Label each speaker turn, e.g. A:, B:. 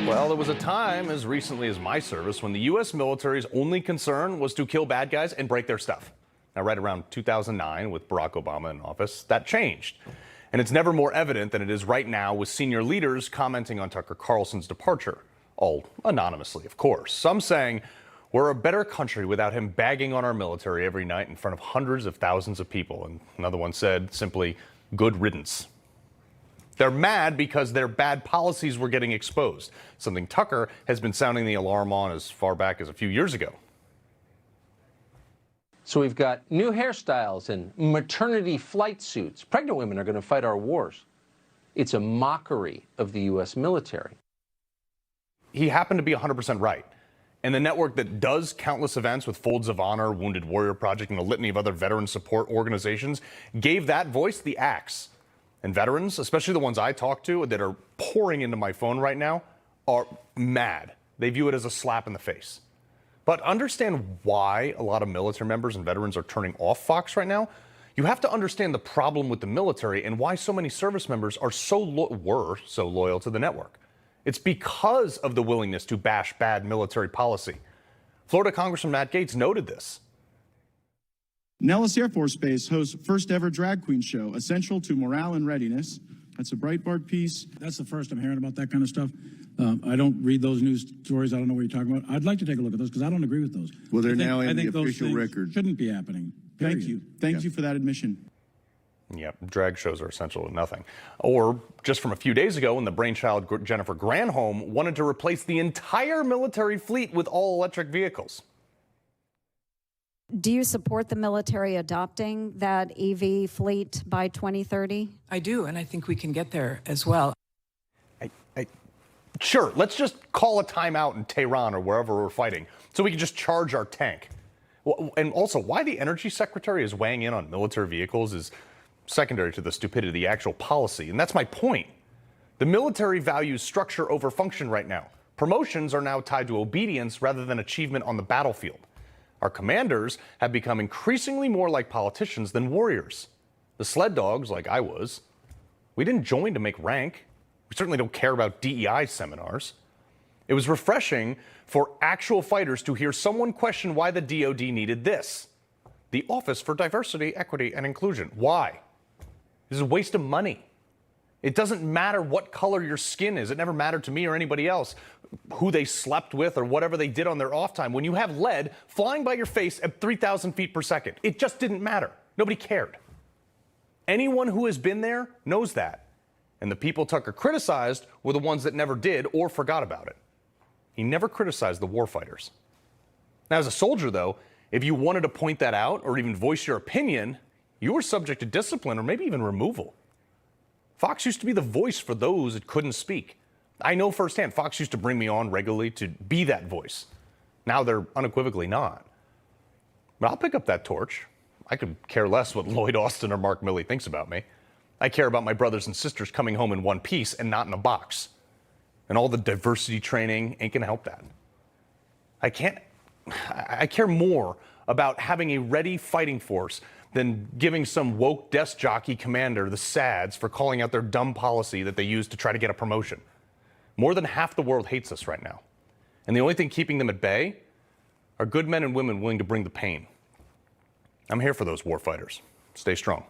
A: Well, there was a time as recently as my service when the U.S. military's only concern was to kill bad guys and break their stuff. Now, right around 2009, with Barack Obama in office, that changed. And it's never more evident than it is right now, with senior leaders commenting on Tucker Carlson's departure. All anonymously, of course. Some saying we're a better country without him bagging on our military every night in front of hundreds of thousands of people. And another one said simply, good riddance. They're mad because their bad policies were getting exposed, something Tucker has been sounding the alarm on as far back as a few years ago.
B: So we've got new hairstyles and maternity flight suits. Pregnant women are going to fight our wars. It's a mockery of the U.S. military.
A: He happened to be 100% right. And the network that does countless events with Folds of Honor, Wounded Warrior Project, and a litany of other veteran support organizations gave that voice the axe. And veterans, especially the ones I talk to that are pouring into my phone right now, are mad. They view it as a slap in the face. But understand why a lot of military members and veterans are turning off Fox right now. You have to understand the problem with the military and why so many service members were so loyal to the network. It's because of the willingness to bash bad military policy. Florida Congressman Matt Gaetz noted this.
C: Nellis Air Force Base hosts first ever drag queen show, essential to morale and readiness. That's a Breitbart piece.
D: That's the first I'm hearing about that kind of stuff. I don't read those news stories. I don't know what you're talking about. I'd like to take a look at those because I don't agree with those.
C: Well, they're now in the
D: those
C: official record.
D: Shouldn't be happening.
C: Thank you. Thank you for that admission.
A: Yep, drag shows are essential to nothing. Or just from a few days ago when the brainchild Jennifer Granholm wanted to replace the entire military fleet with all-electric vehicles.
E: Do you support the military adopting that EV fleet by 2030?
F: I do, and I think we can get there as well.
A: Sure, let's just call a timeout in Tehran or wherever we're fighting so we can just charge our tank. Well, and also, why the energy secretary is weighing in on military vehicles is secondary to the stupidity of the actual policy. And that's my point. The military values structure over function right now. Promotions are now tied to obedience rather than achievement on the battlefield. Our commanders have become increasingly more like politicians than warriors. The sled dogs, like I was, we didn't join to make rank. We certainly don't care about DEI seminars. It was refreshing for actual fighters to hear someone question why the DoD needed this. The Office for Diversity, Equity, and Inclusion. Why? This is a waste of money. It doesn't matter what color your skin is. It never mattered to me or anybody else who they slept with or whatever they did on their off time. When you have lead flying by your face at 3,000 feet per second, it just didn't matter. Nobody cared. Anyone who has been there knows that. And the people Tucker criticized were the ones that never did or forgot about it. He never criticized the warfighters. Now, as a soldier, though, if you wanted to point that out or even voice your opinion, you were subject to discipline or maybe even removal. Fox used to be the voice for those that couldn't speak. I know firsthand, Fox used to bring me on regularly to be that voice. Now they're unequivocally not. But I'll pick up that torch. I could care less what Lloyd Austin or Mark Milley thinks about me. I care about my brothers and sisters coming home in one piece and not in a box. And all the diversity training ain't gonna help that. I care more about having a ready fighting force than giving some woke desk jockey commander the SADs for calling out their dumb policy that they use to try to get a promotion. More than half the world hates us right now. And the only thing keeping them at bay are good men and women willing to bring the pain. I'm here for those warfighters. Stay strong.